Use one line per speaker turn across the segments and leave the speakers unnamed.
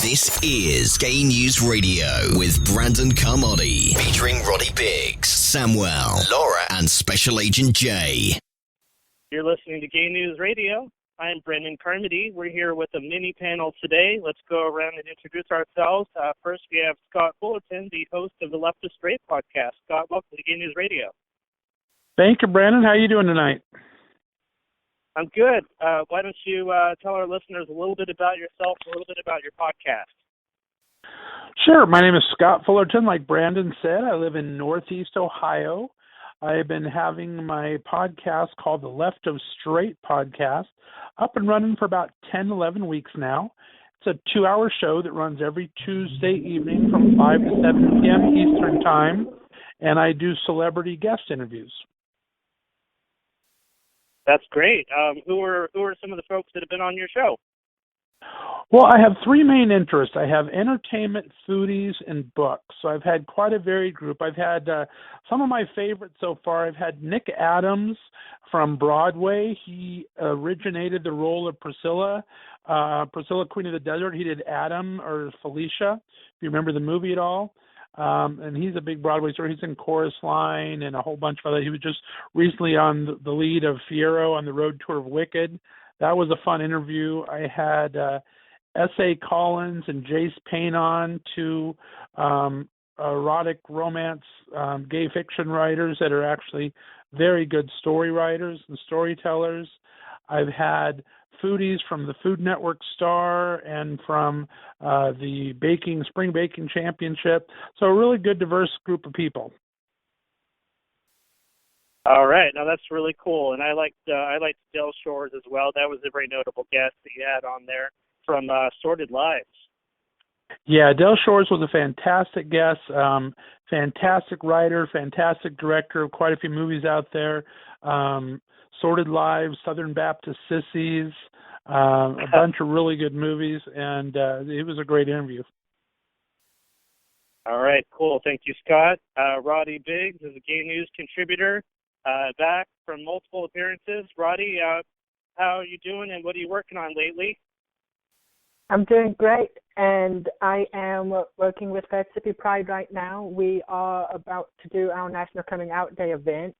This is Gay News Radio with Brandon Carmody, featuring Roddy Biggs, Samuel, Laura, and Special Agent Jay.
You're listening to Gay News Radio. I'm Brandon Carmody. We're here with a mini panel today. Let's go around and introduce ourselves. First, we have Scott Fullerton, the host of the Left of Straight podcast. Scott, welcome to Gay News Radio.
Thank you, Brandon. How are you doing tonight?
I'm good. Why don't you tell our listeners a little bit about yourself, a little bit about your podcast?
Sure. My name is Scott Fullerton. Like Brandon said, I live in Northeast Ohio. I've been having my podcast called the Left of Straight podcast up and running for about 10, 11 weeks now. It's a 2-hour show that runs every Tuesday evening from 5 to 7 p.m. Eastern Time, and I do celebrity guest interviews.
That's great. Who are some of the folks that have been on your show?
Well, I have 3 main interests. I have entertainment, foodies, and books. So I've had quite a varied group. I've had some of my favorites so far. I've had Nick Adams from Broadway. He originated the role of Priscilla, Queen of the Desert. He did Adam or Felicia, if you remember the movie at all. And he's a big Broadway star. He's in Chorus Line and a whole bunch of other. He was just recently on the lead of Fiyero on the road tour of Wicked. That was a fun interview. I had S.A. Collins and Jace Payne on, 2 erotic romance gay fiction writers that are actually very good story writers and storytellers. I've had foodies from the Food Network Star and from the Spring Baking Championship. So a really good, diverse group of people.
All right, now that's really cool, and I liked Del Shores as well. That was a very notable guest that you had on there from Sordid Lives. Yeah,
Del Shores was a fantastic guest, fantastic writer, fantastic director of quite a few movies out there. Sordid Lives, Southern Baptist Sissies, a bunch of really good movies, and it was a great interview.
All right, cool. Thank you, Scott. Roddy Biggs is a Gay News contributor, back from multiple appearances. Roddy, how are you doing, and what are you working on lately?
I'm doing great, and I am working with Mississippi Pride right now. We are about to do our National Coming Out Day event.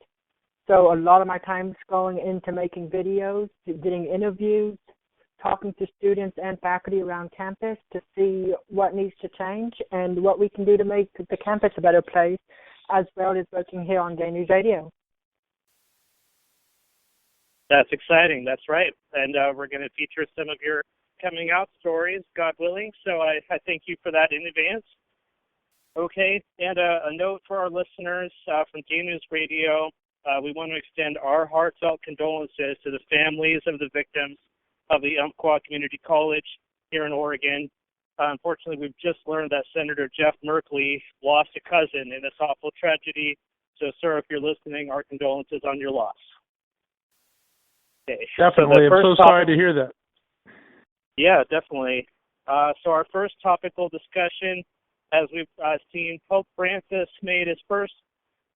So a lot of my time is going into making videos, getting interviews, talking to students and faculty around campus to see what needs to change and what we can do to make the campus a better place, as well as working here on Gay News Radio.
That's exciting. That's right. And we're going to feature some of your coming out stories, God willing. So I thank you for that in advance. Okay. And a note for our listeners from Gay News Radio. We want to extend our heartfelt condolences to the families of the victims of the Umpqua Community College here in Oregon. Unfortunately, we've just learned that Senator Jeff Merkley lost a cousin in this awful tragedy. So, sir, if you're listening, our condolences on your loss. Okay.
Definitely. I'm so sorry to hear that.
Yeah, definitely. So our first topical discussion, as we've seen, Pope Francis made his first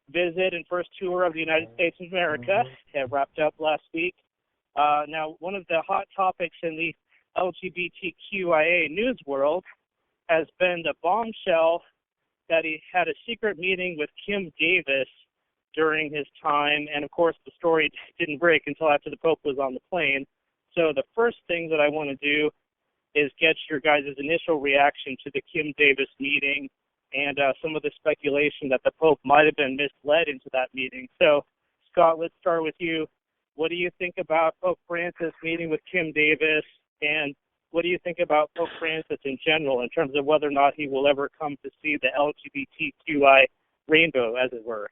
visit and first tour of the United States of America. It wrapped up last week. Now, one of the hot topics in the LGBTQIA news world has been the bombshell that he had a secret meeting with Kim Davis during his time. And, of course, the story didn't break until after the Pope was on the plane. So the first thing that I want to do is get your guys' initial reaction to the Kim Davis meeting and some of the speculation that the Pope might have been misled into that meeting. So, Scott, let's start with you. What do you think about Pope Francis meeting with Kim Davis, and what do you think about Pope Francis in general in terms of whether or not he will ever come to see the LGBTQI rainbow, as it were?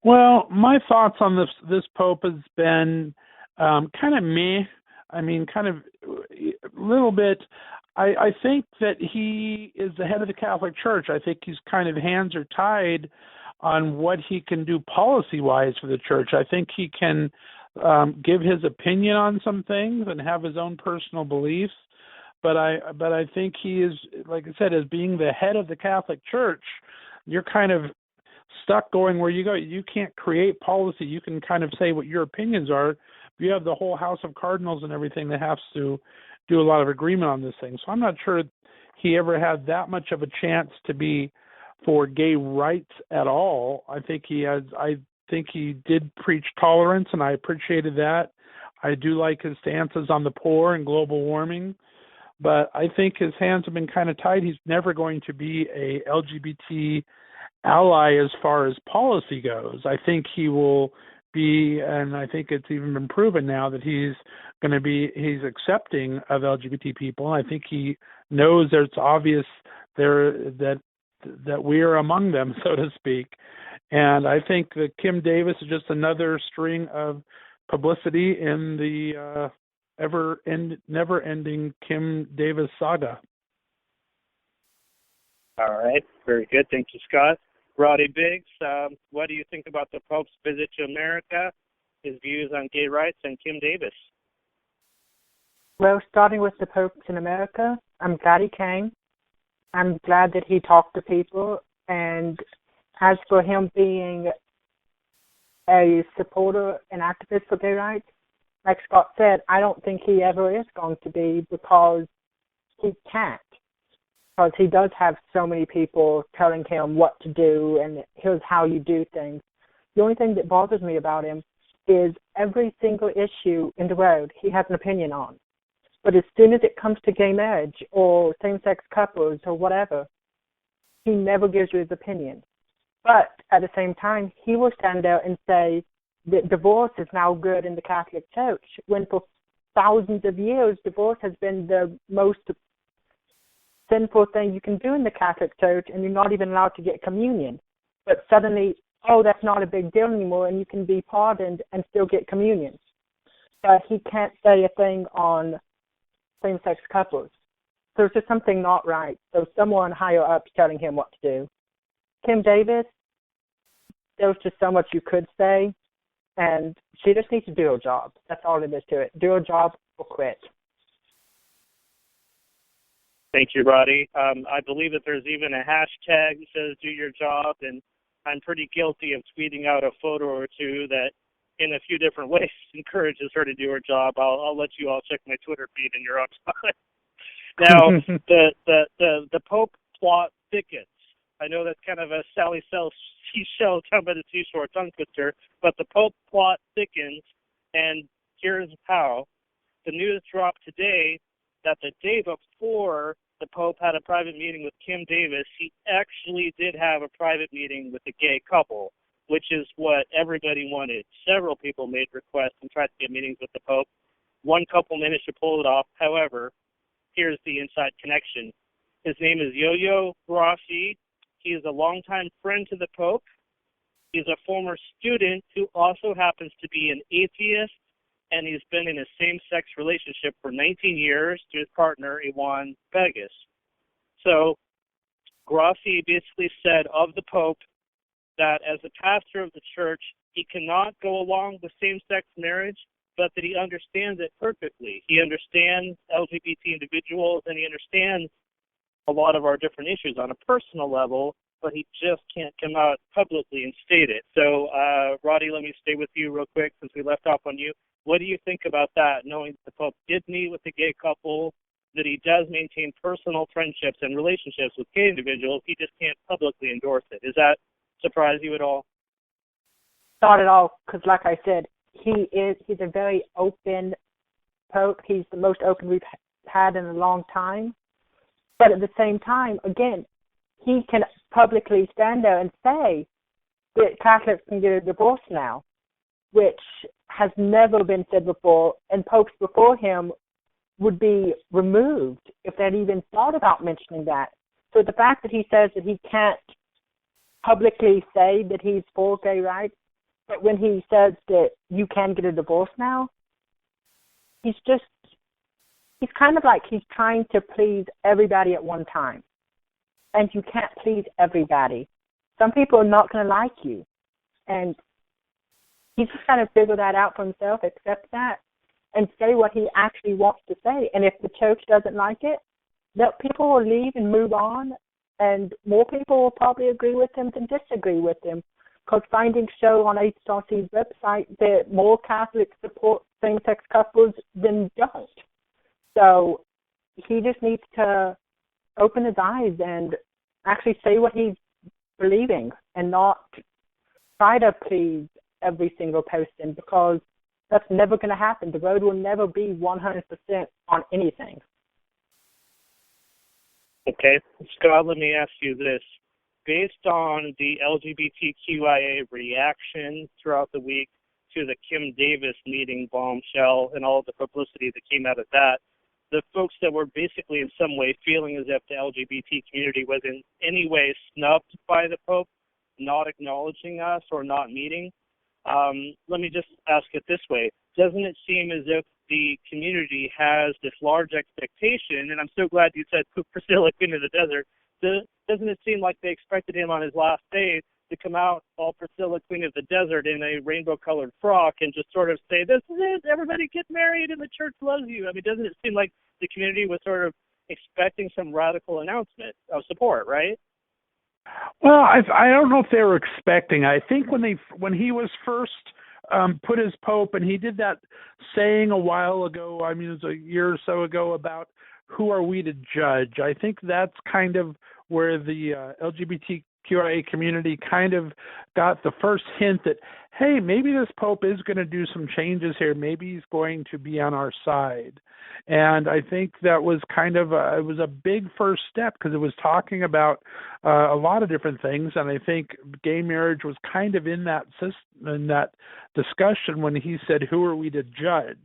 Well, my thoughts on this Pope has been kind of meh. I mean, kind of a little bit. I think that he is the head of the Catholic Church. I think his kind of hands are tied on what he can do policy-wise for the church. I think he can give his opinion on some things and have his own personal beliefs. But I think he is, like I said, as being the head of the Catholic Church, you're kind of stuck going where you go. You can't create policy. You can kind of say what your opinions are. You have the whole House of Cardinals and everything that has to do a lot of agreement on this thing. So I'm not sure he ever had that much of a chance to be for gay rights at all. I think he did preach tolerance, and I appreciated that. I do like his stances on the poor and global warming, but I think his hands have been kind of tied. He's never going to be a LGBT ally as far as policy goes. I think he will be, and I think it's even been proven now that he's accepting of LGBT people. I think he knows that it's obvious that we are among them, so to speak. And I think that Kim Davis is just another string of publicity in the never-ending Kim Davis saga.
All right. Very good. Thank you, Scott. Roddy Biggs, what do you think about the Pope's visit to America, his views on gay rights, and Kim Davis?
Well, starting with the Pope in America, I'm glad he came. I'm glad that he talked to people. And as for him being a supporter and activist for gay rights, like Scott said, I don't think he ever is going to be, because he can't. Because he does have so many people telling him what to do and here's how you do things. The only thing that bothers me about him is every single issue in the world he has an opinion on. But as soon as it comes to gay marriage or same-sex couples or whatever, he never gives you his opinion. But at the same time, he will stand there and say that divorce is now good in the Catholic Church, when for thousands of years, divorce has been the most sinful thing you can do in the Catholic Church, and you're not even allowed to get communion. But suddenly, that's not a big deal anymore, and you can be pardoned and still get communion. But he can't say a thing on same-sex couples. So there's just something not right. So someone higher up is telling him what to do. Kim Davis, there's just so much you could say, and she just needs to do her job. That's all there is to it. Do her job or quit.
Thank you, Roddy. I believe that there's even a hashtag that says do your job, and I'm pretty guilty of tweeting out a photo or two that in a few different ways encourages her to do her job. I'll let you all check my Twitter feed and you're up on it. Now, the Pope plot thickens. I know that's kind of a Sally Seashell come by the seashore tongue twister, but the Pope plot thickens, and here's how. The news dropped today that the day before the Pope had a private meeting with Kim Davis, he actually did have a private meeting with a gay couple, which is what everybody wanted. Several people made requests and tried to get meetings with the Pope. One couple managed to pull it off. However, here's the inside connection. His name is Yo-Yo Grossi. He is a longtime friend to the Pope. He's a former student who also happens to be an atheist, and he's been in a same-sex relationship for 19 years to his partner, Iwan Begas. So Grossi basically said of the Pope that as a pastor of the church, he cannot go along with same-sex marriage, but that he understands it perfectly. He understands LGBT individuals, and he understands a lot of our different issues on a personal level, but he just can't come out publicly and state it. So, Roddy, let me stay with you real quick since we left off on you. What do you think about that, knowing that the Pope did meet with the gay couple, that he does maintain personal friendships and relationships with gay individuals, he just can't publicly endorse it? Does that surprise you at all?
Not at all, because like I said, he's a very open Pope. He's the most open we've had in a long time. But at the same time, again, he can publicly stand there and say that Catholics can get a divorce now, which has never been said before, and popes before him would be removed if they'd even thought about mentioning that. So the fact that he says that he can't publicly say that he's for gay rights, but when he says that you can get a divorce now, he's kind of like he's trying to please everybody at one time. And you can't please everybody. Some people are not going to like you. And he's just got to figure that out for himself, accept that, and say what he actually wants to say. And if the church doesn't like it, people will leave and move on, and more people will probably agree with him than disagree with him. Because findings show on HRC's website that more Catholics support same-sex couples than don't. So he just needs to open his eyes and actually say what he's believing and not try to please every single person, because that's never going to happen. The road will never be 100% on anything.
Okay. Scott, let me ask you this. Based on the LGBTQIA reaction throughout the week to the Kim Davis meeting bombshell and all the publicity that came out of that, the folks that were basically in some way feeling as if the LGBT community was in any way snubbed by the Pope, not acknowledging us or not meeting, let me just ask it this way. Doesn't it seem as if the community has this large expectation, and I'm so glad you said Priscilla, Queen of the Desert, doesn't it seem like they expected him on his last day to come out all Priscilla, Queen of the Desert in a rainbow-colored frock and just sort of say, this is it, everybody get married and the church loves you? I mean, doesn't it seem like the community was sort of expecting some radical announcement of support, right?
Well, I don't know if they were expecting. I think when he was first put as Pope, and he did that saying a while ago, I mean, it was a year or so ago, about who are we to judge. I think that's kind of where the LGBTQIA community kind of got the first hint that, hey, maybe this Pope is going to do some changes here. Maybe he's going to be on our side. And I think that was kind of it was a big first step, because it was talking about a lot of different things. And I think gay marriage was kind of in that discussion when he said, who are we to judge?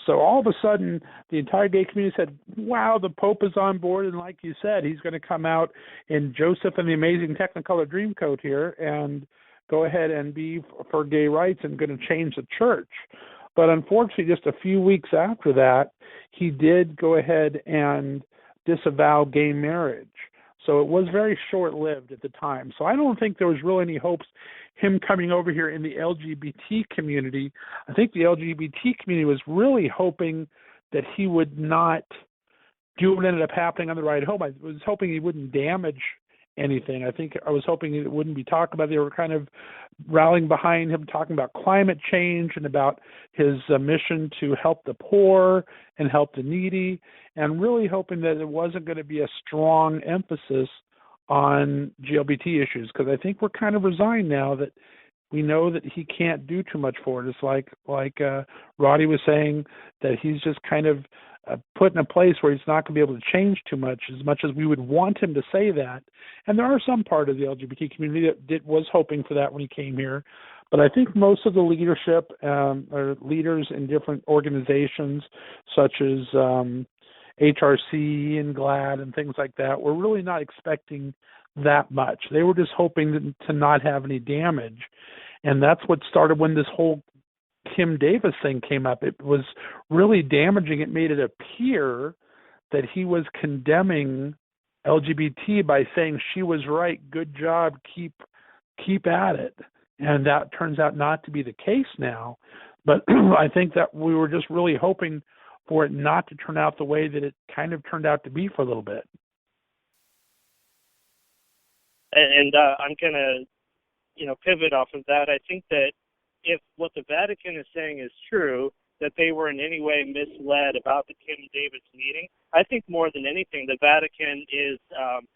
So all of a sudden, the entire gay community said, wow, the Pope is on board. And like you said, he's going to come out in Joseph and the Amazing Technicolor Dreamcoat here and go ahead and be for gay rights and going to change the church. But unfortunately, just a few weeks after that, he did go ahead and disavow gay marriage. So it was very short-lived at the time. So I don't think there was really any hopes him coming over here in the LGBT community. I think the LGBT community was really hoping that he would not do what ended up happening on the ride home. I was hoping he wouldn't damage anything. I was hoping it wouldn't be talked about. They were kind of rallying behind him, talking about climate change and about his mission to help the poor and help the needy, and really hoping that it wasn't going to be a strong emphasis on GLBT issues, because I think we're kind of resigned now that we know that he can't do too much for it. It's like Roddy was saying, that he's just kind of put in a place where he's not going to be able to change too much as we would want him to say that. And there are some part of the LGBT community that was hoping for that when he came here. But I think most of the leadership or leaders in different organizations, such as HRC and GLAAD and things like that, were really not expecting that much. They were just hoping to not have any damage. And that's what started when this whole Kim Davis thing came up. It was really damaging. It made it appear that he was condemning LGBT by saying she was right, good job, keep at it. And that turns out not to be the case now. But I think that we were just really hoping for it not to turn out the way that it kind of turned out to be for a little bit.
And I'm going to, pivot off of that. I think that if what the Vatican is saying is true, that they were in any way misled about the Kim Davis meeting, I think more than anything, the Vatican is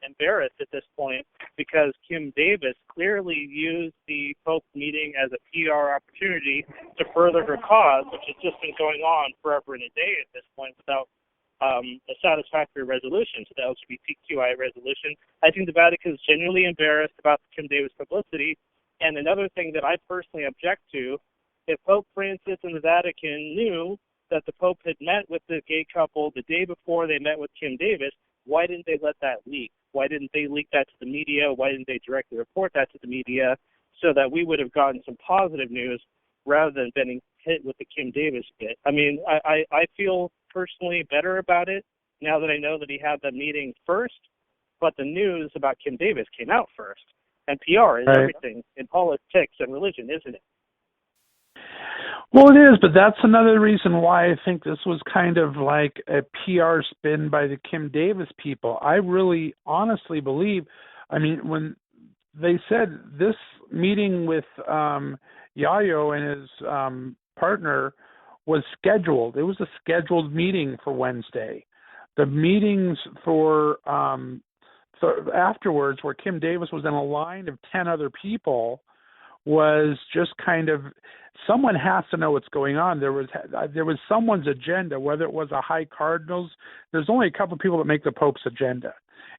embarrassed at this point, because Kim Davis clearly used the Pope meeting as a PR opportunity to further her cause, which has just been going on forever and a day at this point without a satisfactory resolution to the LGBTQI resolution. I think the Vatican is genuinely embarrassed about the Kim Davis publicity. And another thing that I personally object to, if Pope Francis and the Vatican knew that the Pope had met with the gay couple the day before they met with Kim Davis, why didn't they let that leak? Why didn't they leak that to the media? Why didn't they directly report that to the media, so that we would have gotten some positive news rather than being hit with the Kim Davis bit? I mean, I feel personally better about it now that I know that he had the meeting first, but the news about Kim Davis came out first. And PR is everything in politics and religion, isn't it?
Well, it is, but that's another reason why I think this was kind of like a PR spin by the Kim Davis people. I really honestly believe, when they said this meeting with Yayo and his partner was scheduled. It was a scheduled meeting for Wednesday. The meetings for so afterwards, where Kim Davis was in a line of 10 other people, was just kind of, someone has to know what's going on. There was someone's agenda, whether it was a high cardinals. There's only a couple of people that make the Pope's agenda,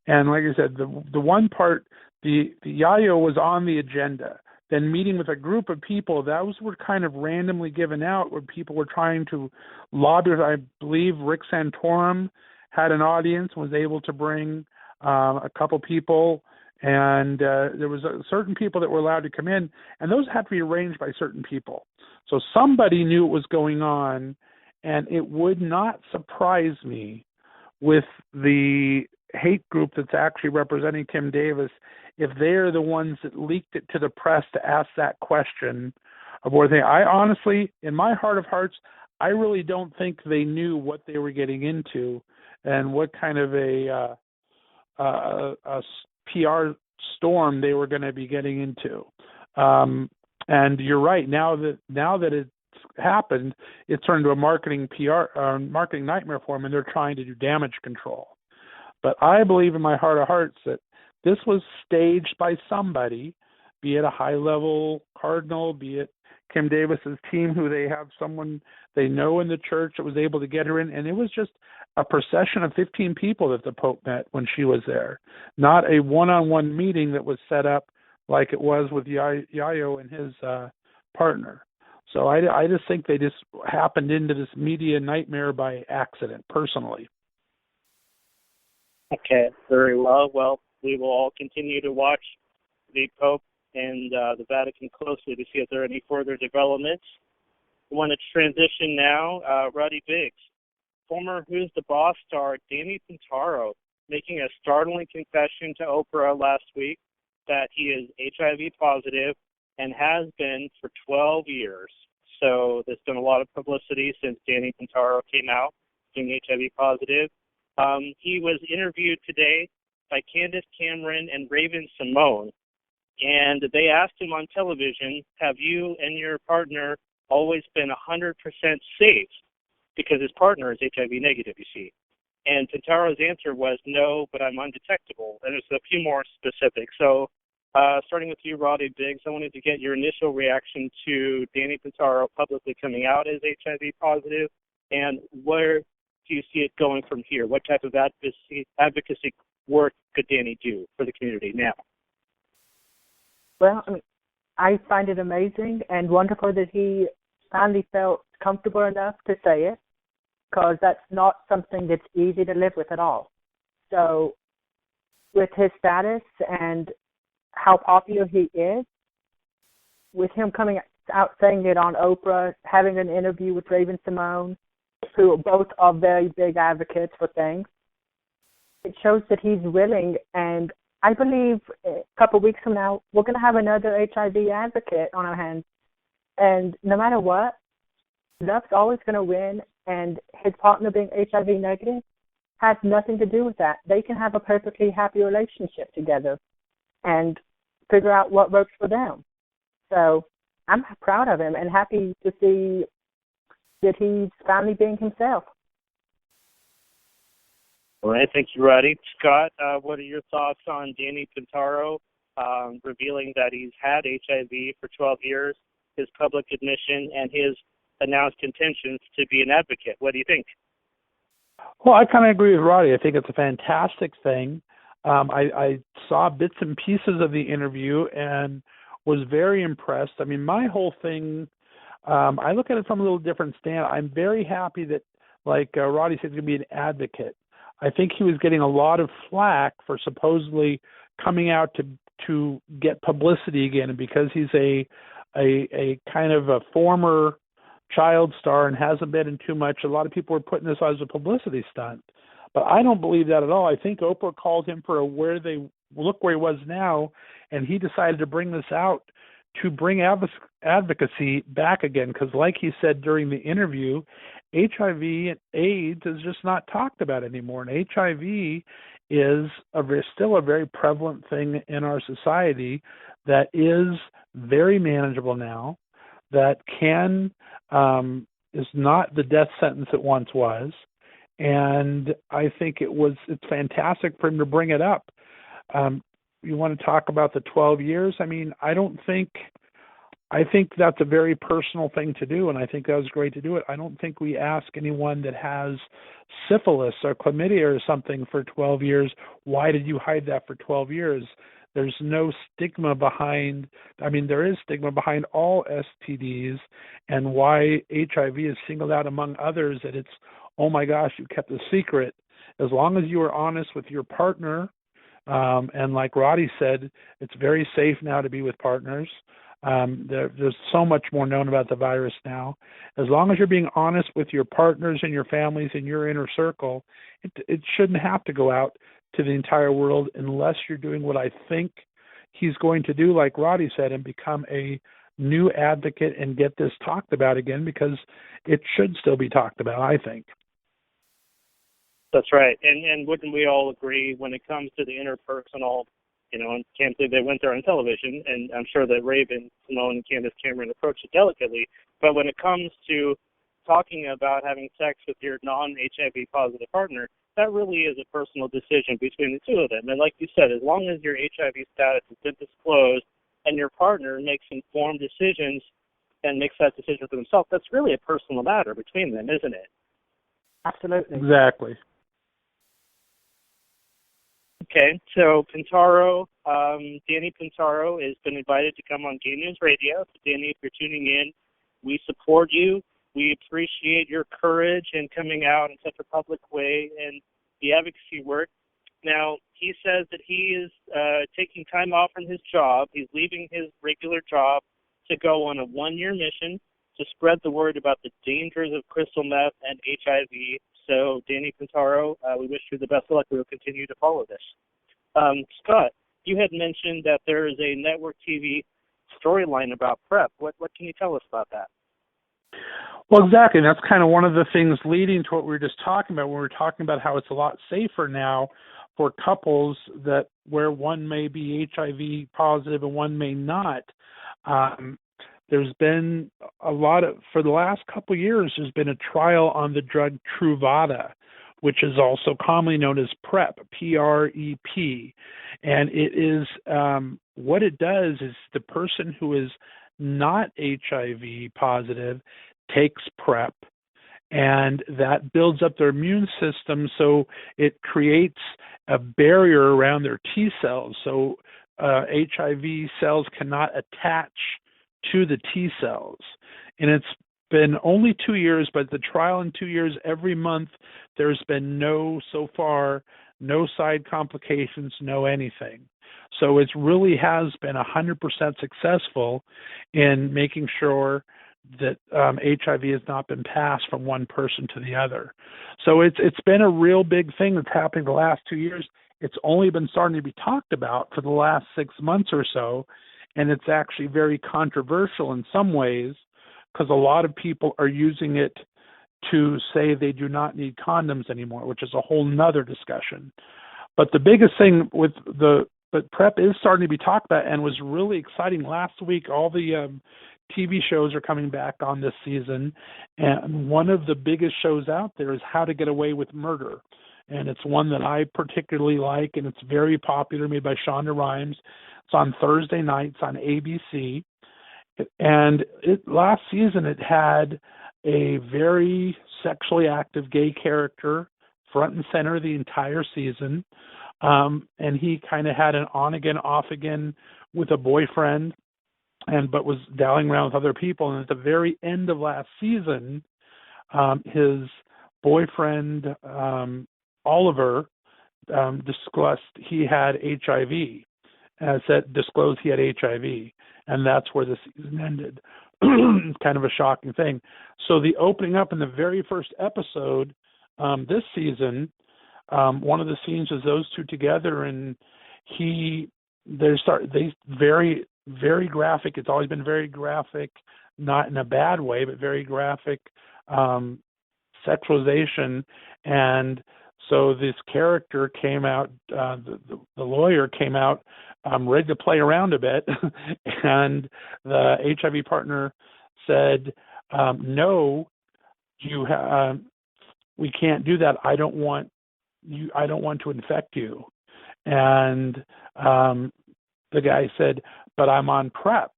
and like I said, the one part, the Yayo was on the agenda. Then meeting with a group of people, those were kind of randomly given out, where people were trying to lobby. I believe Rick Santorum had an audience, was able to bring a couple people, and there was certain people that were allowed to come in, and those had to be arranged by certain people. So somebody knew what was going on, and it would not surprise me with the hate group that's actually representing Kim Davis if they're the ones that leaked it to the press to ask that question of where they. I honestly, in my heart of hearts, I really don't think they knew what they were getting into and what kind of a PR storm they were going to be getting into. And you're right. Now that it's happened, it's turned into a marketing nightmare for them, and they're trying to do damage control. But I believe in my heart of hearts that this was staged by somebody, be it a high-level cardinal, be it Kim Davis's team, who they have someone they know in the church that was able to get her in, and it was just a procession of 15 people that the Pope met when she was there, not a one-on-one meeting that was set up like it was with Yayo and his partner. So I just think they just happened into this media nightmare by accident, personally.
Okay, very well. Well, we will all continue to watch the Pope and the Vatican closely to see if there are any further developments. I want to transition now. Roddy Biggs, former Who's the Boss star Danny Pintauro, making a startling confession to Oprah last week that he is HIV positive and has been for 12 years. So there's been a lot of publicity since Danny Pintauro came out being HIV positive. He was interviewed today by Candace Cameron and Raven Simone, and they asked him on television, have you and your partner always been 100% safe? Because his partner is HIV negative, you see. And Pintaro's answer was, no, but I'm undetectable. And there's a few more specifics. So starting with you, Roddy Biggs, I wanted to get your initial reaction to Danny Pintaro publicly coming out as HIV positive, and where do you see it going from here? What type of advocacy work could Danny do for the community now?
Well, I find it amazing and wonderful that he finally felt comfortable enough to say it, because that's not something that's easy to live with at all. So with his status and how popular he is, with him coming out saying it on Oprah, having an interview with Raven Simone, who both are very big advocates for things, it shows that he's willing. And I believe a couple of weeks from now, we're going to have another HIV advocate on our hands. And no matter what, love's always going to win, and his partner being HIV negative has nothing to do with that. They can have a perfectly happy relationship together and figure out what works for them. So I'm proud of him and happy to see that he's finally being himself.
All right, thank you, Roddy. Scott, what are your thoughts on Danny Pintaro revealing that he's had HIV for 12 years, his public admission, and his announced intentions to be an advocate? What do you think?
Well, I kind of agree with Roddy. I think it's a fantastic thing. I saw bits and pieces of the interview and was very impressed. I mean, my whole thing, I look at it from a little different stand. I'm very happy that, like Roddy said, he's going to be an advocate. I think he was getting a lot of flack for supposedly coming out to get publicity again, and because he's a kind of a former child star and hasn't been in too much, a lot of people were putting this as a publicity stunt. But I don't believe that at all. I think Oprah called him for where he was now, and he decided to bring this out to bring advocacy back again, because like he said during the interview, HIV and AIDS is just not talked about anymore, and HIV is still a very prevalent thing in our society that is very manageable now, that can is not the death sentence it once was. And I think it's fantastic for him to bring it up. You want to talk about the 12 years? I mean, I think that's a very personal thing to do, and I think that was great to do it. I don't think we ask anyone that has syphilis or chlamydia or something for 12 years, why did you hide that for 12 years? There's no stigma behind, there is stigma behind all STDs, and why HIV is singled out among others, that it's, oh my gosh, you kept a secret. As long as you are honest with your partner, and like Roddy said, it's very safe now to be with partners. There's so much more known about the virus now. As long as you're being honest with your partners and your families and your inner circle, it shouldn't have to go out to the entire world unless you're doing what I think he's going to do, like Roddy said, and become a new advocate and get this talked about again, because it should still be talked about, I think.
That's right. And wouldn't we all agree when it comes to the interpersonal, and can't believe they went there on television, and I'm sure that Raven, Simone, and Candace Cameron approached it delicately, but when it comes to talking about having sex with your non-HIV positive partner, that really is a personal decision between the two of them. And like you said, as long as your HIV status has been disclosed and your partner makes informed decisions and makes that decision for themselves, that's really a personal matter between them, isn't it?
Absolutely.
Exactly.
Okay, so Pintaro, Danny Pintaro has been invited to come on Gay News Radio. So Danny, if you're tuning in, we support you. We appreciate your courage in coming out in such a public way and the advocacy work. Now, he says that he is taking time off from his job. He's leaving his regular job to go on a one-year mission to spread the word about the dangers of crystal meth and HIV. So, Danny Pintaro, we wish you the best of luck. We will continue to follow this. Scott, you had mentioned that there is a network TV storyline about PrEP. What can you tell us about that?
Well, exactly. And that's kind of one of the things leading to what we were just talking about when we were talking about how it's a lot safer now for couples where one may be HIV positive and one may not. There's been for the last couple of years, there's been a trial on the drug Truvada, which is also commonly known as PrEP, P-R-E-P. And it is, what it does is the person who is not HIV positive takes PrEP, and that builds up their immune system, so it creates a barrier around their T cells, so HIV cells cannot attach to the T cells. And it's been only 2 years, but the trial in 2 years, every month, there's been so far, no side complications, no anything. So it really has been 100% successful in making sure that HIV has not been passed from one person to the other. So it's been a real big thing that's happening the last 2 years. It's only been starting to be talked about for the last 6 months or so, and it's actually very controversial in some ways because a lot of people are using it to say they do not need condoms anymore, which is a whole nother discussion. But the biggest thing but PrEP is starting to be talked about and was really exciting. Last week, all the TV shows are coming back on this season, and one of the biggest shows out there is How to Get Away with Murder, and it's one that I particularly like, and it's very popular, made by Shonda Rhimes. It's on Thursday nights on ABC, and last season it had a very sexually active gay character front and center the entire season, and he kind of had an on-again, off-again with a boyfriend, but was dallying around with other people. And at the very end of last season, his boyfriend, Oliver, disclosed he had HIV. Disclosed he had HIV. And that's where the season ended. It's kind of a shocking thing. So the opening up in the very first episode this season, one of the scenes is those two together, and very, very graphic. It's always been very graphic, not in a bad way, but very graphic sexualization. And so this character came out, the lawyer came out ready to play around a bit, and the HIV partner said, no, we can't do that. I don't want to infect you. And the guy said, but I'm on PrEP.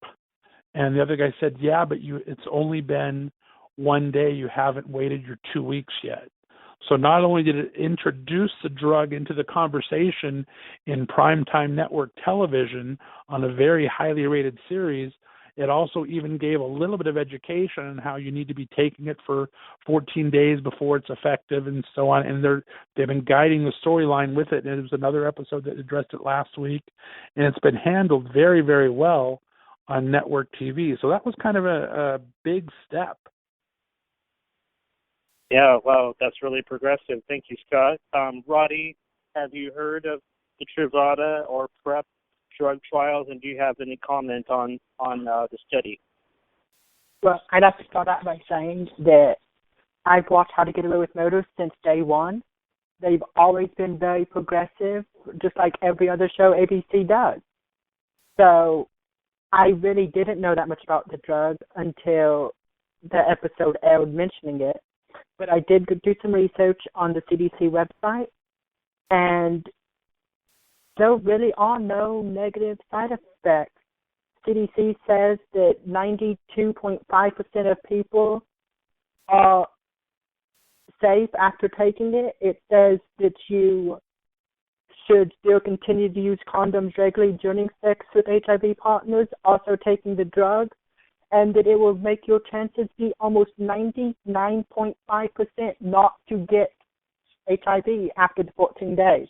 And the other guy said, yeah, but it's only been one day. You haven't waited your 2 weeks yet. So not only did it introduce the drug into the conversation in primetime network television on a very highly rated series, it also even gave a little bit of education on how you need to be taking it for 14 days before it's effective and so on. And they've been guiding the storyline with it. And there was another episode that addressed it last week. And it's been handled very, very well on network TV. So that was kind of a big step.
Yeah, wow, that's really progressive. Thank you, Scott. Roddy, have you heard of the Truvada or PrEP drug trials, and do you have any comment on the study?
Well, I'd have to start out by saying that I've watched How to Get Away with Murder since day one. They've always been very progressive, just like every other show ABC does. So I really didn't know that much about the drug until the episode aired mentioning it. But I did do some research on the CDC website, and there really are no negative side effects. CDC says that 92.5% of people are safe after taking it. It says that you should still continue to use condoms regularly during sex with HIV partners, also taking the drug, and that it will make your chances be almost 99.5% not to get HIV after the 14 days.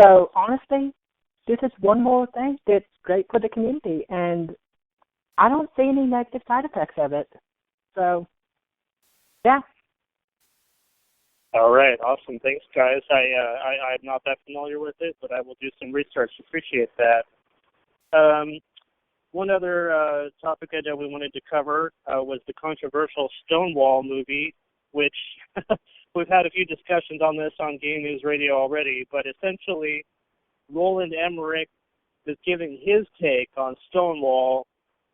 So, honestly, this is one more thing that's great for the community, and I don't see any negative side effects of it. So, yeah.
All right, awesome. Thanks, guys. I'm not that familiar with it, but I will do some research. Appreciate that. One other topic I know we wanted to cover was the controversial Stonewall movie, which we've had a few discussions on this on Game News Radio already, but essentially Roland Emmerich is giving his take on Stonewall,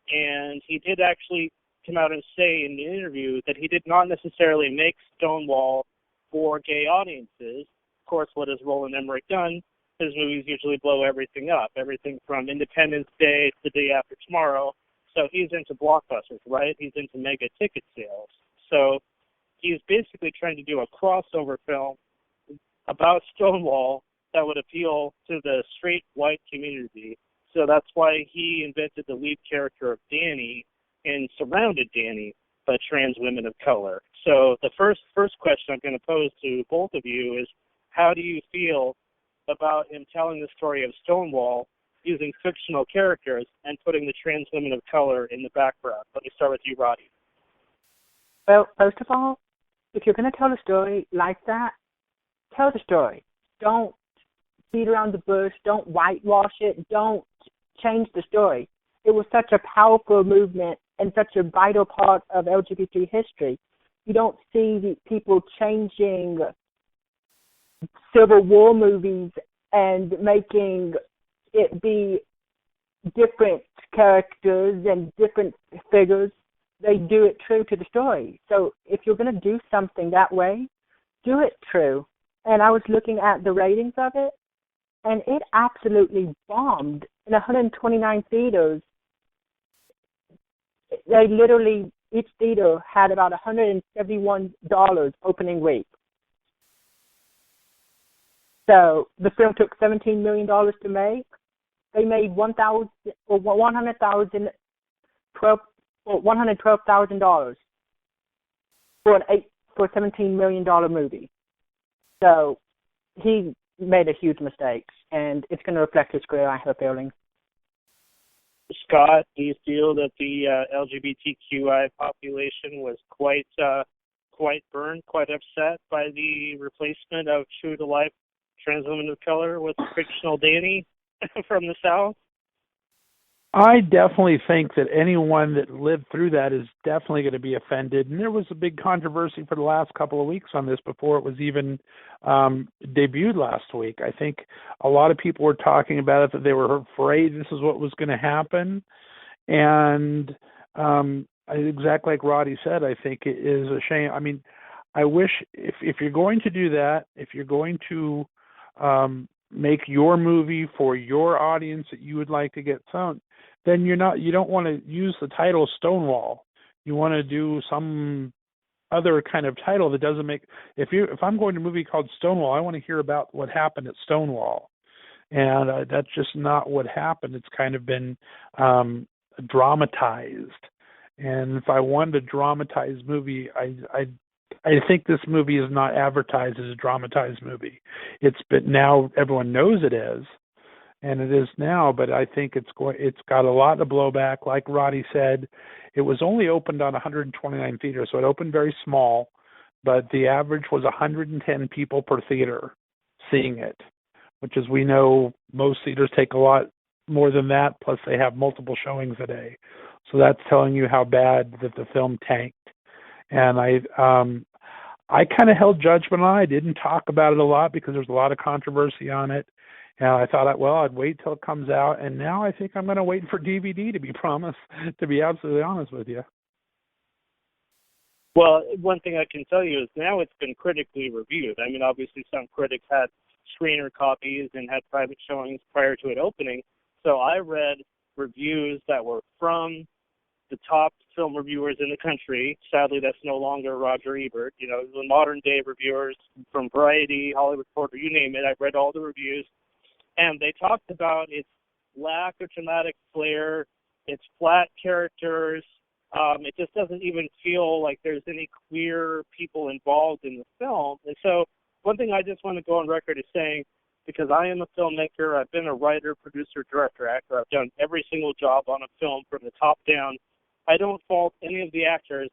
and he did actually come out and say in the interview that he did not necessarily make Stonewall for gay audiences. Of course, what has Roland Emmerich done? His movies usually blow everything up, everything from Independence Day to The Day After Tomorrow. So he's into blockbusters, right? He's into mega ticket sales. So he's basically trying to do a crossover film about Stonewall that would appeal to the straight white community. So that's why he invented the lead character of Danny and surrounded Danny by trans women of color. So the first question I'm going to pose to both of you is, how do you feel about him telling the story of Stonewall using fictional characters and putting the trans women of color in the background? Let me start with you, Roddy.
Well, first of all, if you're going to tell a story like that, tell the story. Don't beat around the bush. Don't whitewash it. Don't change the story. It was such a powerful movement and such a vital part of LGBT history. You don't see the people changing Civil War movies and making it be different characters and different figures. They do it true to the story. So if you're going to do something that way, do it true. And I was looking at the ratings of it, and it absolutely bombed. In 129 theaters, they literally, each theater had about $171 opening week. So the film took $17 million to make. They made $112,000 for a $17 million movie. So he made a huge mistake, and it's going to reflect his career, I have a feeling.
Scott, do you feel that the LGBTQI population was quite burned, quite upset by the replacement of true-to-life trans women of color with fictional Danny from the South?
I definitely think that anyone that lived through that is definitely going to be offended. And there was a big controversy for the last couple of weeks on this before it was even debuted last week. I think a lot of people were talking about it, that they were afraid this is what was going to happen. And exactly like Roddy said, I think it is a shame. I mean, I wish if you're going to do that, if you're going to make your movie for your audience that you would like to get shown, then you don't want to use the title Stonewall. You want to do some other kind of title that doesn't make. If I'm going to a movie called Stonewall, I want to hear about what happened at Stonewall, and that's just not what happened. It's kind of been dramatized. And if I wanted a dramatized movie, I think this movie is not advertised as a dramatized movie. But now everyone knows it is, and it is now. But I think it's got a lot of blowback. Like Roddy said, it was only opened on 129 theaters, so it opened very small. But the average was 110 people per theater seeing it, which, as we know, most theaters take a lot more than that. Plus, they have multiple showings a day. So that's telling you how bad that the film tanked. And I kind of held judgment on it. I didn't talk about it a lot because there's a lot of controversy on it. And I thought, I'd wait till it comes out. And now I think I'm going to wait for DVD, to be absolutely honest with you.
Well, one thing I can tell you is now it's been critically reviewed. I mean, obviously some critics had screener copies and had private showings prior to it opening. So I read reviews that were from the top film reviewers in the country. Sadly, that's no longer Roger Ebert. You know, the modern day reviewers from Variety, Hollywood Reporter, you name it. I've read all the reviews, and they talked about its lack of dramatic flair, its flat characters. It just doesn't even feel like there's any queer people involved in the film. And so one thing I just want to go on record is saying, because I am a filmmaker, I've been a writer, producer, director, actor. I've done every single job on a film from the top down. I don't fault any of the actors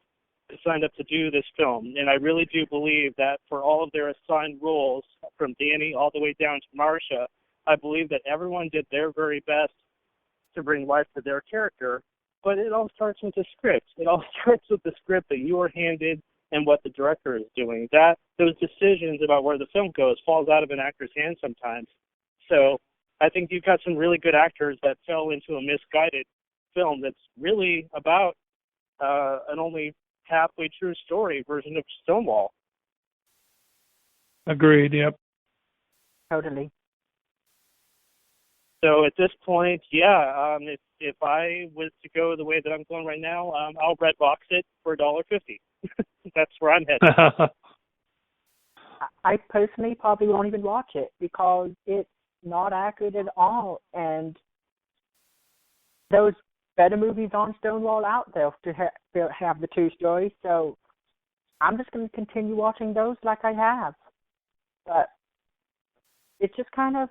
who signed up to do this film, and I really do believe that for all of their assigned roles, from Danny all the way down to Marcia, I believe that everyone did their very best to bring life to their character, but it all starts with the script. It all starts with the script that you are handed and what the director is doing. Those decisions about where the film goes falls out of an actor's hands sometimes. So I think you've got some really good actors that fell into a misguided film that's really about an only halfway true story version of Stonewall.
Agreed. Yep.
Totally.
So at this point, if I was to go the way that I'm going right now, I'll red box it for $1.50. That's where I'm headed.
I personally probably won't even watch it because it's not accurate at all, and those better movies on Stonewall out there to have the two stories, so I'm just going to continue watching those like I have. But it's just kind of,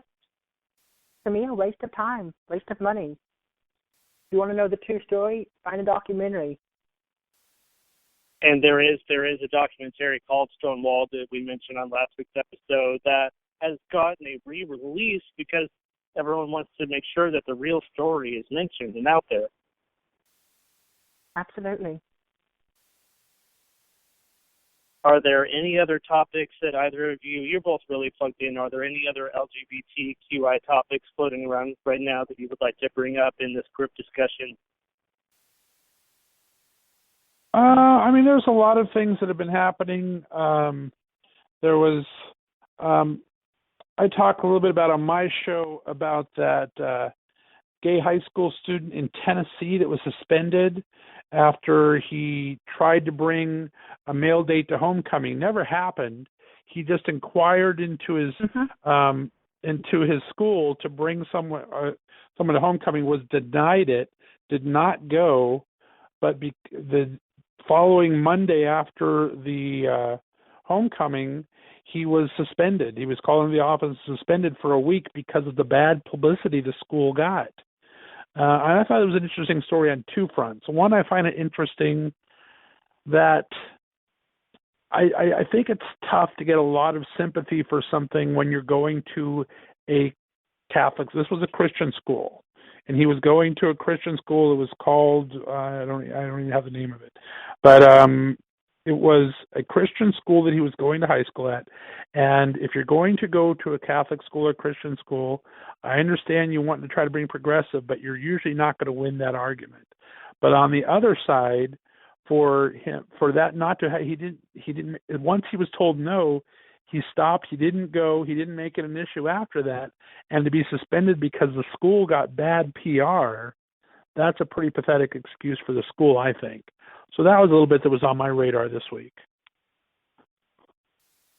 to me, a waste of time, waste of money. If you want to know the true story, find a documentary.
And there is a documentary called Stonewall that we mentioned on last week's episode that has gotten a re-release because everyone wants to make sure that the real story is mentioned and out there.
Absolutely.
Are there any other topics that either of you're both really plugged in, are there any other LGBTQI topics floating around right now that you would like to bring up in this group discussion?
I mean, there's a lot of things that have been happening. There was, I talked a little bit about on my show about that gay high school student in Tennessee that was suspended after he tried to bring a male date to homecoming. Never happened. He just inquired into his school to bring someone to homecoming, was denied it, did not go, but the following Monday after the homecoming, he was suspended. He was called into the office, suspended for a week because of the bad publicity the school got. And I thought it was an interesting story on two fronts. One, I find it interesting that I think it's tough to get a lot of sympathy for something when you're going to a Catholic. This was a Christian school, and he was going to a Christian school. It was called I don't even have the name of it, but it was a Christian school that he was going to high school at. And if you're going to go to a Catholic school or Christian school, I understand you want to try to bring progressive, but you're usually not going to win that argument. But on the other side, for him, for that not to have, he didn't, once he was told no, he stopped, he didn't go, he didn't make it an issue after that, and to be suspended because the school got bad PR, that's a pretty pathetic excuse for the school, I think. So that was a little bit that was on my radar this week.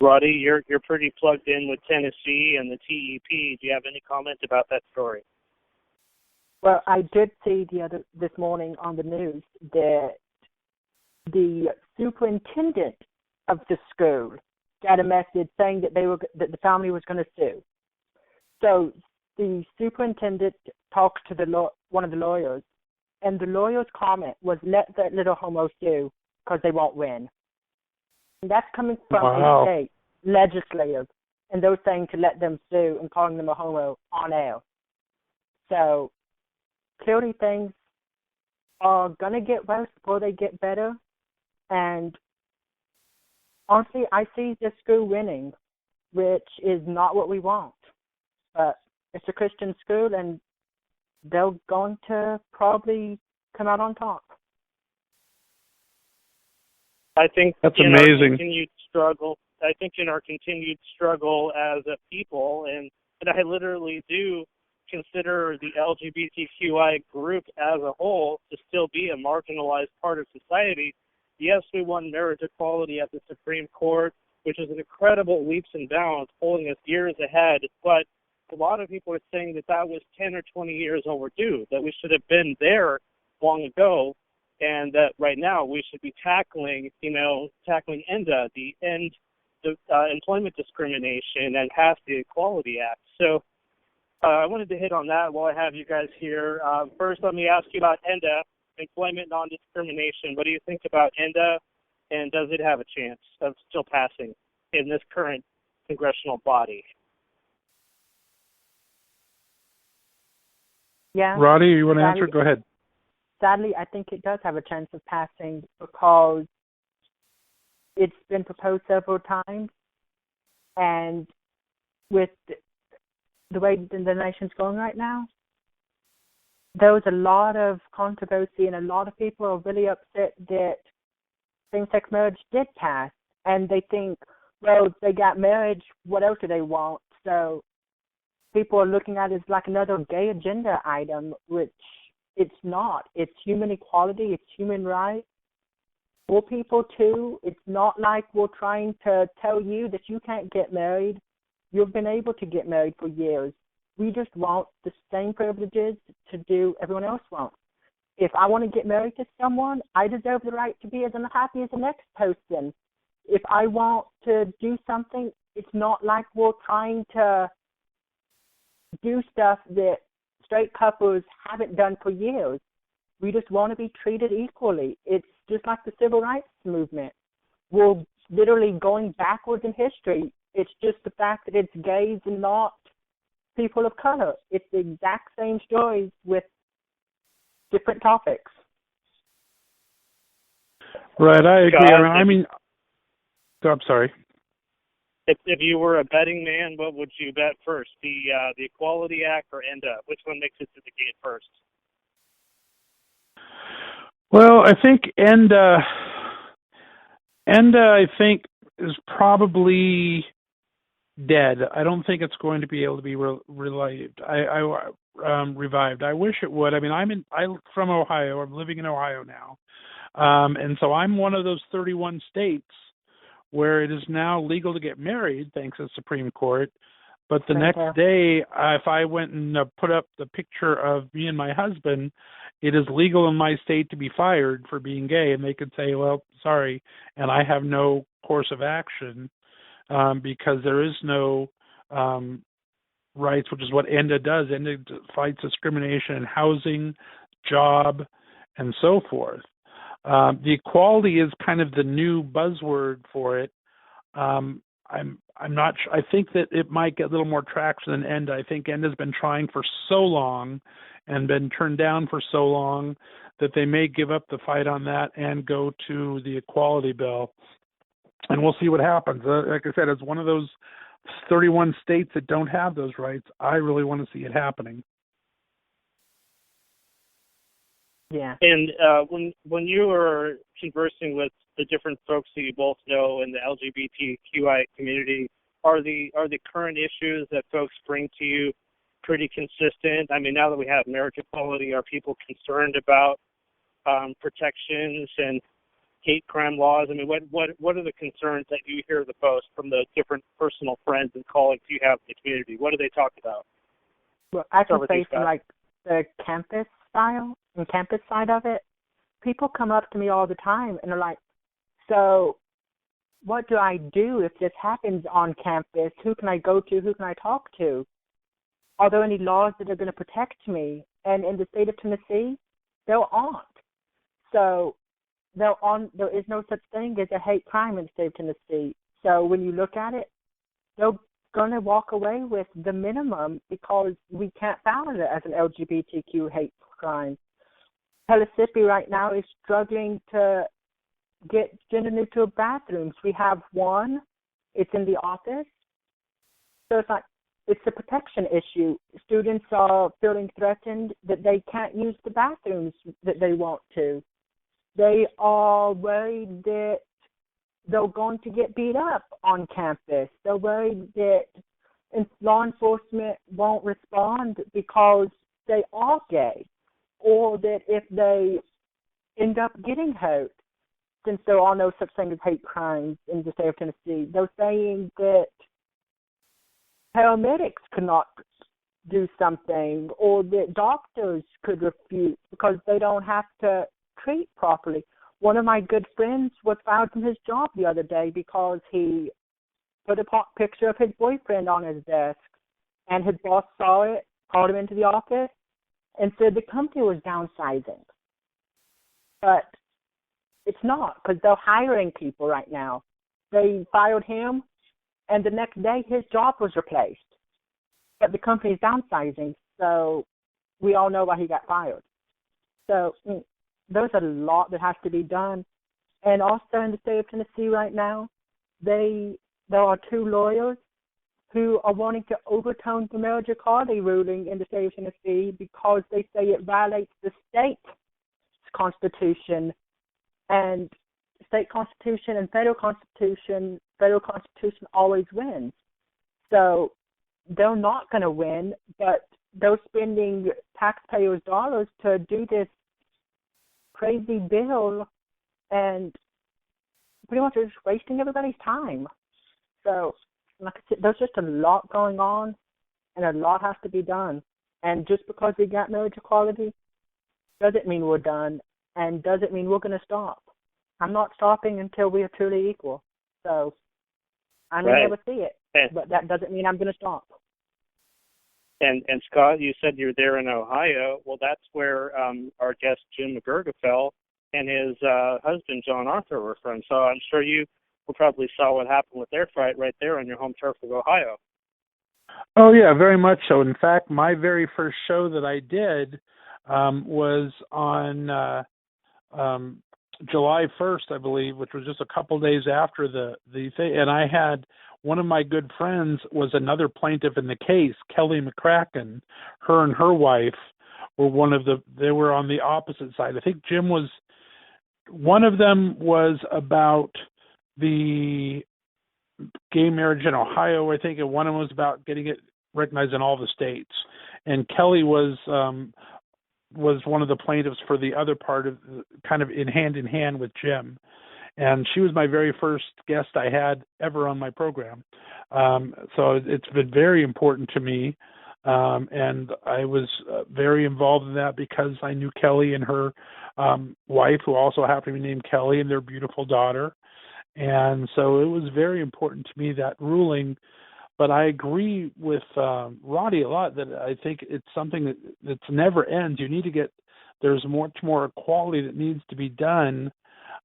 Roddy, you're pretty plugged in with Tennessee and the TEP. Do you have any comment about that story?
Well, I did see this morning on the news that the superintendent of the school got a message saying that that the family was going to sue. So the superintendent talked to one of the lawyers, and the lawyer's comment was, "Let that little homo sue because they won't win." And that's coming from a state legislative, and they're saying to let them sue and calling them a homo on air. So clearly things are going to get worse before they get better. And honestly, I see the school winning, which is not what we want. But it's a Christian school, and they're going to probably come out on top.
I think
that's amazing.
I think in our continued struggle as a people, and I literally do consider the LGBTQI group as a whole to still be a marginalized part of society. Yes, we won marriage equality at the Supreme Court, which is an incredible leaps and bounds, pulling us years ahead. But a lot of people are saying that was 10 or 20 years overdue, that we should have been there long ago, and that right now we should be tackling ENDA, the employment discrimination, and pass the Equality Act. So I wanted to hit on that while I have you guys here. First, let me ask you about ENDA, employment non-discrimination. What do you think about ENDA, and does it have a chance of still passing in this current congressional body?
Yeah.
Roddy, you want to answer? Go ahead.
Sadly, I think it does have a chance of passing because it's been proposed several times, and with the way the nation's going right now, there was a lot of controversy, and a lot of people are really upset that same-sex marriage did pass, and they think, well, they got married, what else do they want? So people are looking at it as like another gay agenda item, which it's not. It's human equality, it's human rights. For people, too, it's not like we're trying to tell you that you can't get married. You've been able to get married for years. We just want the same privileges to do everyone else wants. If I want to get married to someone, I deserve the right to be as unhappy as the next person. If I want to do something, it's not like we're trying to do stuff that straight couples haven't done for years. We just want to be treated equally. It's just like the civil rights movement. We're literally going backwards in history. It's just the fact that it's gays and not people of color. It's the exact same stories with different topics.
Right, I agree. I'm sorry.
If you were a betting man, what would you bet first? The Equality Act or ENDA? Which one makes it to the gate first?
Well, I think ENDA I think is probably dead. I don't think it's going to be able to be revived. I wish it would. I mean, I'm from Ohio. I'm living in Ohio now, and so I'm one of those 31 states where it is now legal to get married, thanks to the Supreme Court. But the next day, if I went and put up the picture of me and my husband, it is legal in my state to be fired for being gay, and they could say, well, sorry, and I have no course of action because there is no rights, which is what ENDA does. ENDA fights discrimination in housing, job, and so forth. The equality is kind of the new buzzword for it. I'm not sure. I think that it might get a little more traction than ENDA. I think ENDA's been trying for so long and been turned down for so long that they may give up the fight on that and go to the equality bill. And we'll see what happens. Like I said, it's one of those 31 states that don't have those rights. I really want to see it happening.
Yeah.
And when you were conversing with the different folks that you both know in the LGBTQI community, are the current issues that folks bring to you pretty consistent? I mean, now that we have marriage equality, are people concerned about protections and hate crime laws? I mean, what are the concerns that you hear the most from the different personal friends and colleagues you have in the community? What do they talk about?
Well, I can say from like the campus style and campus side of it, people come up to me all the time and they're like, so what do I do if this happens on campus? Who can I go to? Who can I talk to? Are there any laws that are going to protect me? And in the state of Tennessee, there aren't. So there is no such thing as a hate crime in the state of Tennessee. So when you look at it, they're going to walk away with the minimum because we can't file it as an LGBTQ hate crime. Mississippi right now is struggling to get gender-neutral bathrooms. We have one. It's in the office. So it's a protection issue. Students are feeling threatened that they can't use the bathrooms that they want to. They are worried that they're going to get beat up on campus. They're worried that law enforcement won't respond because they are gay, or that if they end up getting hurt, since there are no such thing as hate crimes in the state of Tennessee, they're saying that paramedics could not do something, or that doctors could refuse because they don't have to treat properly. One of my good friends was fired from his job the other day because he put a picture of his boyfriend on his desk, and his boss saw it, called him into the office, and said the company was downsizing. But it's not, because they're hiring people right now. They fired him, and the next day his job was replaced. But the company's downsizing, so we all know why he got fired. So there's a lot that has to be done. And also in the state of Tennessee right now, there are two lawyers who are wanting to overturn the marriage equality ruling in the state of Tennessee because they say it violates the state's constitution. And state constitution and federal constitution always wins. So they're not going to win, but they're spending taxpayers' dollars to do this crazy bill, and pretty much they're just wasting everybody's time. So, like I said, there's just a lot going on, and a lot has to be done. And just because we got marriage equality doesn't mean we're done, and doesn't mean we're going to stop. I'm not stopping until we are truly equal. So I may never see it, but that doesn't mean I'm going to stop.
And Scott, you said you're there in Ohio. Well, that's where our guest Jim McGurgafell and his husband John Arthur were from. So I'm sure you probably saw what happened with their fight right there on your home turf of Ohio.
Oh, yeah, very much so. In fact, my very first show that I did was on July 1st, I believe, which was just a couple days after the thing. And I had one of my good friends was another plaintiff in the case, Kelly McCracken. Her and her wife were they were on the opposite side. I think Jim was, one of them was about the gay marriage in Ohio, I think, and one of them was about getting it recognized in all the states. And Kelly was one of the plaintiffs for the other part of kind of in hand with Jim. And she was my very first guest I had ever on my program. So it's been very important to me. And I was very involved in that because I knew Kelly and her wife, who also happened to be named Kelly, and their beautiful daughter. And so it was very important to me, that ruling. But I agree with Roddy a lot that I think it's something that's never ends. You need to there's much more equality that needs to be done.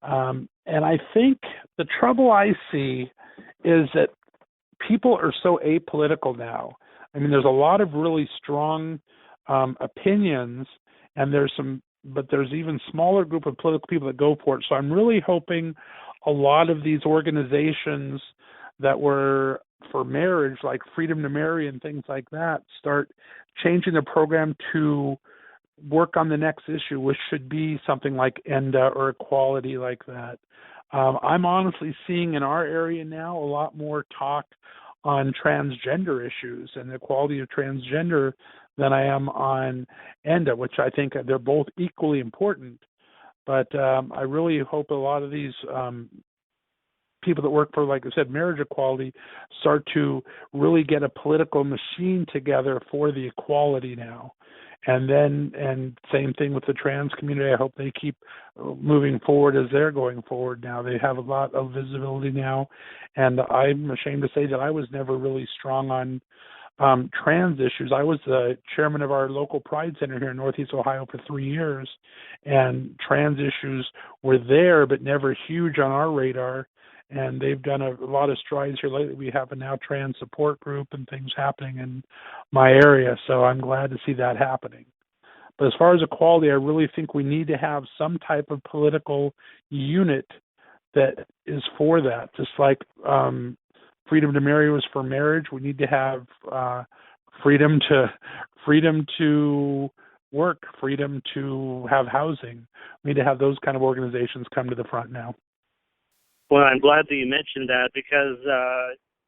And I think the trouble I see is that people are so apolitical now. I mean, there's a lot of really strong opinions, and but there's even smaller group of political people that go for it. So I'm really hoping a lot of these organizations that were for marriage, like Freedom to Marry and things like that, start changing the program to work on the next issue, which should be something like ENDA or equality like that. I'm honestly seeing in our area now a lot more talk on transgender issues and the equality of transgender than I am on ENDA, which I think they're both equally important. But I really hope a lot of these people that work for, like I said, marriage equality start to really get a political machine together for the equality now. And same thing with the trans community. I hope they keep moving forward as they're going forward now. They have a lot of visibility now. And I'm ashamed to say that I was never really strong on trans issues. I was the chairman of our local Pride Center here in Northeast Ohio for 3 years. And trans issues were there, but never huge on our radar. And they've done a lot of strides here lately. We have a now trans support group and things happening in my area, so I'm glad to see that happening. But as far as equality, I really think we need to have some type of political unit that is for that. Just like freedom to marry was for marriage, we need to have freedom to work, freedom to have housing. We need to have those kind of organizations come to the front now.
Well, I'm glad that you mentioned that because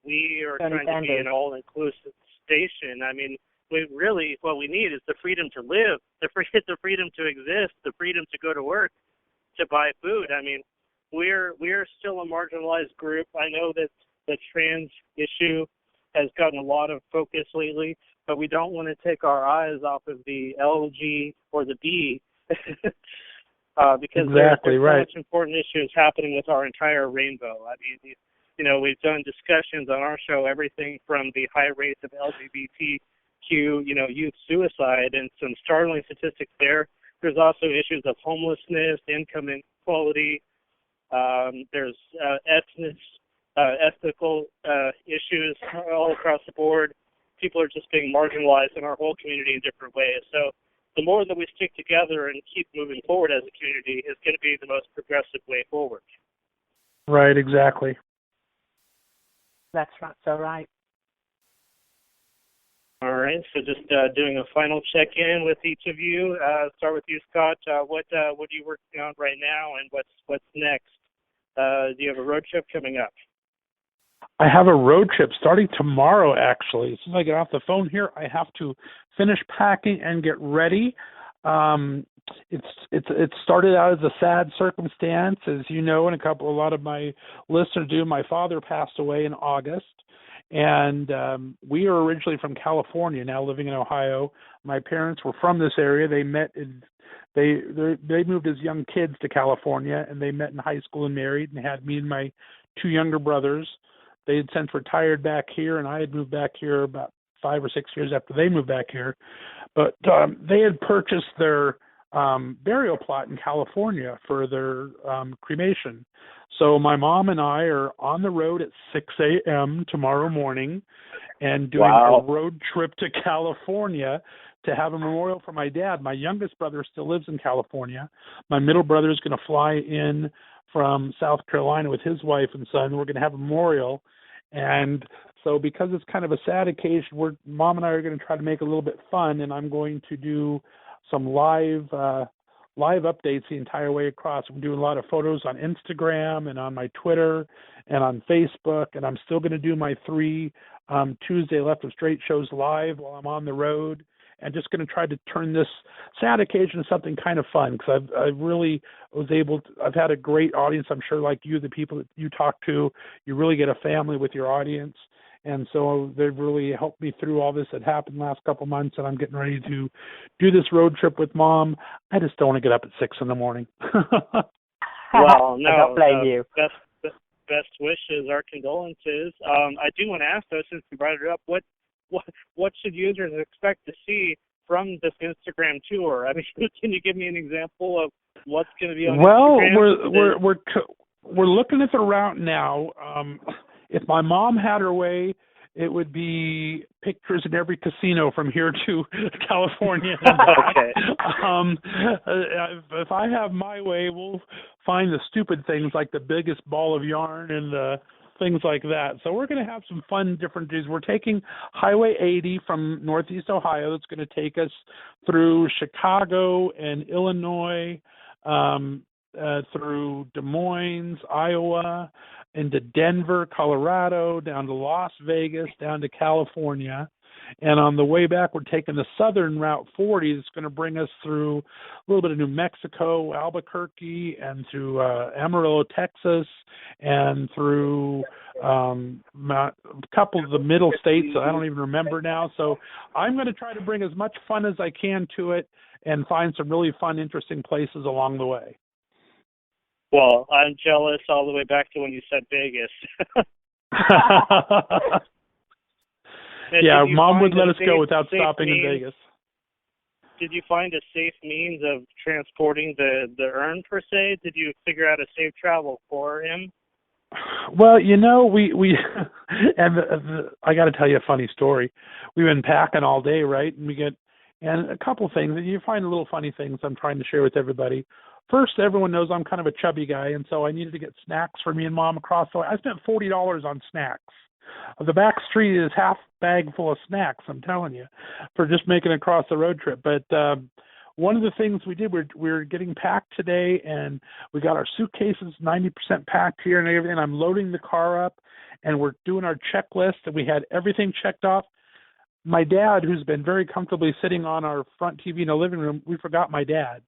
we are trying to be an all-inclusive station. I mean, what we need is the freedom to live, the freedom to exist, the freedom to go to work, to buy food. I mean, we're still a marginalized group. I know that the trans issue has gotten a lot of focus lately, but we don't want to take our eyes off of the LG or the B. Because there's so much important issues happening with our entire rainbow. I mean, we've done discussions on our show, everything from the high rates of LGBTQ, youth suicide, and some startling statistics there. There's also issues of homelessness, income inequality. There's ethical issues all across the board. People are just being marginalized in our whole community in different ways. So the more that we stick together and keep moving forward as a community is going to be the most progressive way forward.
Right, exactly.
That's right, so right.
All right, so just doing a final check-in with each of you. Start with you, Scott. What are you working on right now, and what's next? Do you have a road trip coming up?
I have a road trip starting tomorrow, actually. As soon as I get off the phone here, I have to finish packing and get ready. It started out as a sad circumstance, as you know, and a lot of my listeners do. My father passed away in August, and we are originally from California, now living in Ohio. My parents were from this area. They met they moved as young kids to California, and they met in high school and married and had me and my two younger brothers. They had since retired back here, and I had moved back here about 5 or 6 years after they moved back here. But they had purchased their burial plot in California for their cremation. So my mom and I are on the road at 6 a.m. tomorrow morning and doing a road trip to California to have a memorial for my dad. My youngest brother still lives in California. My middle brother is going to fly in from South Carolina with his wife and son. We're going to have a memorial. And so because it's kind of a sad occasion, Mom and I are going to try to make it a little bit fun, and I'm going to do some live updates the entire way across. I'm doing a lot of photos on Instagram and on my Twitter and on Facebook, and I'm still going to do my 3 Tuesday Left of Straight shows live while I'm on the road, and just going to try to turn this sad occasion into something kind of fun, because I really was I've had a great audience. I'm sure, like you, the people that you talk to, you really get a family with your audience. And so they've really helped me through all this that happened the last couple of months, and I'm getting ready to do this road trip with Mom. I just don't want to get up at 6 in the morning.
Well, no,
I don't blame you.
Best wishes, our condolences. I do want to ask, though, since you brought it up, what should users expect to see from this Instagram tour? I mean, can you give me an example of what's going to be on Instagram?
Well, we're looking at the route now. If my mom had her way, it would be pictures in every casino from here to California.
Okay.
If I have my way, we'll find the stupid things like the biggest ball of yarn and the things like that. So we're going to have some fun different days. We're taking Highway 80 from Northeast Ohio. That's going to take us through Chicago and Illinois, through Des Moines, Iowa, into Denver, Colorado, down to Las Vegas, down to California. And on the way back, we're taking the southern Route 40 that's going to bring us through a little bit of New Mexico, Albuquerque, and through Amarillo, Texas, and through a couple of the middle states that I don't even remember now. So I'm going to try to bring as much fun as I can to it and find some really fun, interesting places along the way.
Well, I'm jealous all the way back to when you said Vegas.
Yeah, Mom would let us go without stopping in Vegas.
Did you find a safe means of transporting the urn, per se? Did you figure out a safe travel for him?
Well, we and I got to tell you a funny story. We've been packing all day, right? And a couple of things, and you find little funny things I'm trying to share with everybody. First, everyone knows I'm kind of a chubby guy, and so I needed to get snacks for me and Mom across the way. I spent $40 on snacks. The back street is half bag full of snacks, I'm telling you, for just making it across the road trip. But one of the things we did, we're getting packed today, and we got our suitcases 90% packed here and everything. I'm loading the car up, and we're doing our checklist, and we had everything checked off. My dad, who's been very comfortably sitting on our front TV in the living room, we forgot my dad.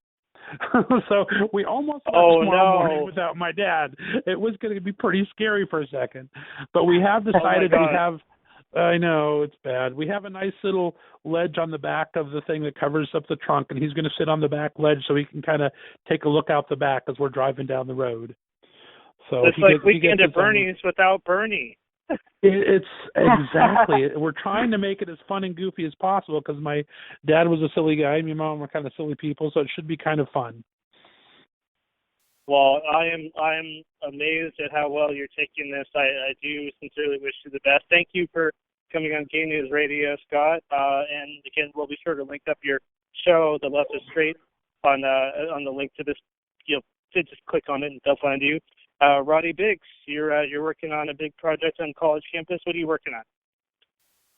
So we almost left tomorrow morning without my dad. It was going to be pretty scary for a second. But we have decided I know, it's bad. We have a nice little ledge on the back of the thing that covers up the trunk, and he's going to sit on the back ledge so he can kind of take a look out the back as we're driving down the road. So
it's like Weekend at Bernie's without Bernie.
It's exactly. We're trying to make it as fun and goofy as possible because my dad was a silly guy and my mom were kind of silly people, so it should be kind of fun.
Well, I am amazed at how well you're taking this. I do sincerely wish you the best. Thank you for coming on Game News Radio, Scott. And again, we'll be sure to link up your show, The Left is Straight, on the link to this. You'll just click on it and they'll find you. Roddy Biggs, you're working on a big project on college campus. What are you working on?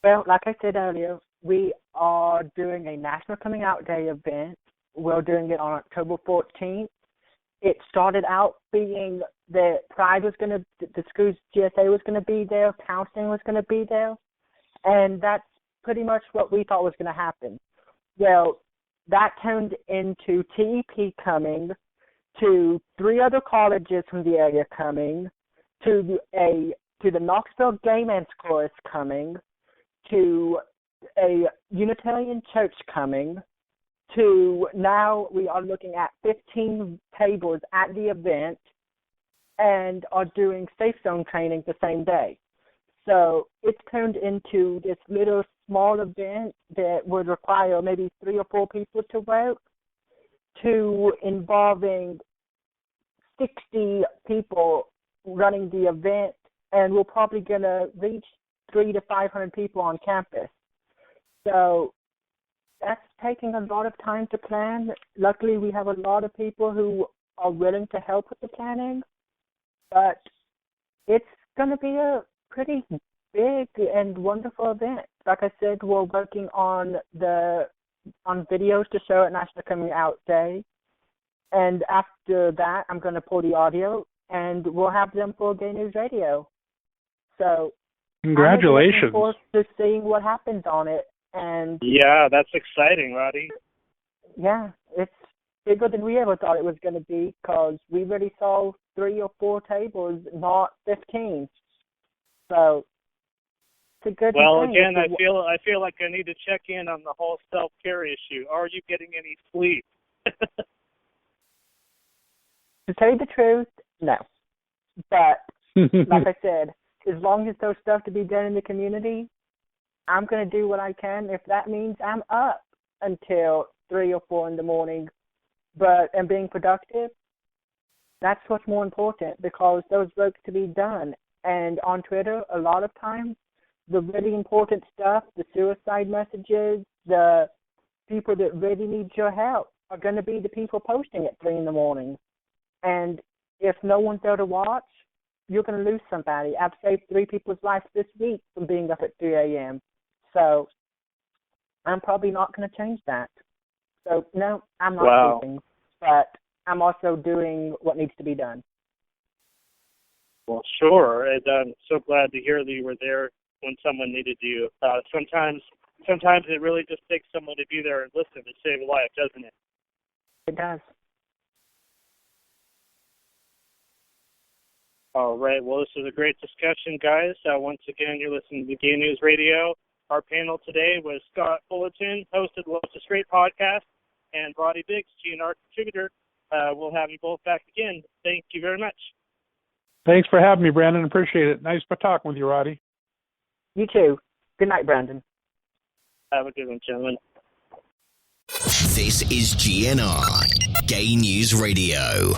Well, like I said earlier, we are doing a National Coming Out Day event. We're doing it on October 14th. It started out being that Pride was going to, the school's GSA was going to be there, counseling was going to be there, and that's pretty much what we thought was going to happen. Well, that turned into TEP coming, to 3 other colleges from the area coming, to the Knoxville Gay Men's Chorus coming, to a Unitarian church coming, to now we are looking at 15 tables at the event and are doing safe zone training the same day. So it's turned into this little small event that would require maybe 3 or 4 people to work, to involving 60 people running the event, and we're probably going to reach 300 to 500 people on campus. So that's taking a lot of time to plan. Luckily, we have a lot of people who are willing to help with the planning, but it's going to be a pretty big and wonderful event. Like I said, we're working on videos to show at National Coming Out Day. And after that, I'm going to pull the audio, and we'll have them for Gay News Radio. So,
congratulations!
I'm looking forward to seeing what happens on it. And
yeah, that's exciting, Roddy.
Yeah, it's bigger than we ever thought it was going to be because we really saw 3 or 4 tables, not 15. So it's a good thing.
Well, again, I feel like I need to check in on the whole self-care issue. Are you getting any sleep?
To tell you the truth, no. But, like I said, as long as there's stuff to be done in the community, I'm going to do what I can. If that means I'm up until 3 or 4 in the morning and being productive, that's what's more important because there's work to be done. And on Twitter, a lot of times, the really important stuff, the suicide messages, the people that really need your help are going to be the people posting at 3 in the morning. And if no one's there to watch, you're going to lose somebody. I've saved 3 people's lives this week from being up at 3 a.m. So I'm probably not going to change that. So, no, I'm not sleeping, but I'm also doing what needs to be done.
Well, sure, and I'm so glad to hear that you were there when someone needed you. Sometimes it really just takes someone to be there and listen to save a life, doesn't it?
It does.
All right. Well, this was a great discussion, guys. Once again, you're listening to Gay News Radio. Our panel today was Scott Fullerton, host of the What's a Straight podcast, and Roddy Biggs, GNR contributor. We'll have you both back again. Thank you very much.
Thanks for having me, Brandon. Appreciate it. Nice talking with you, Roddy.
You too. Good night, Brandon.
Have a good one, gentlemen.
This is GNR, Gay News Radio.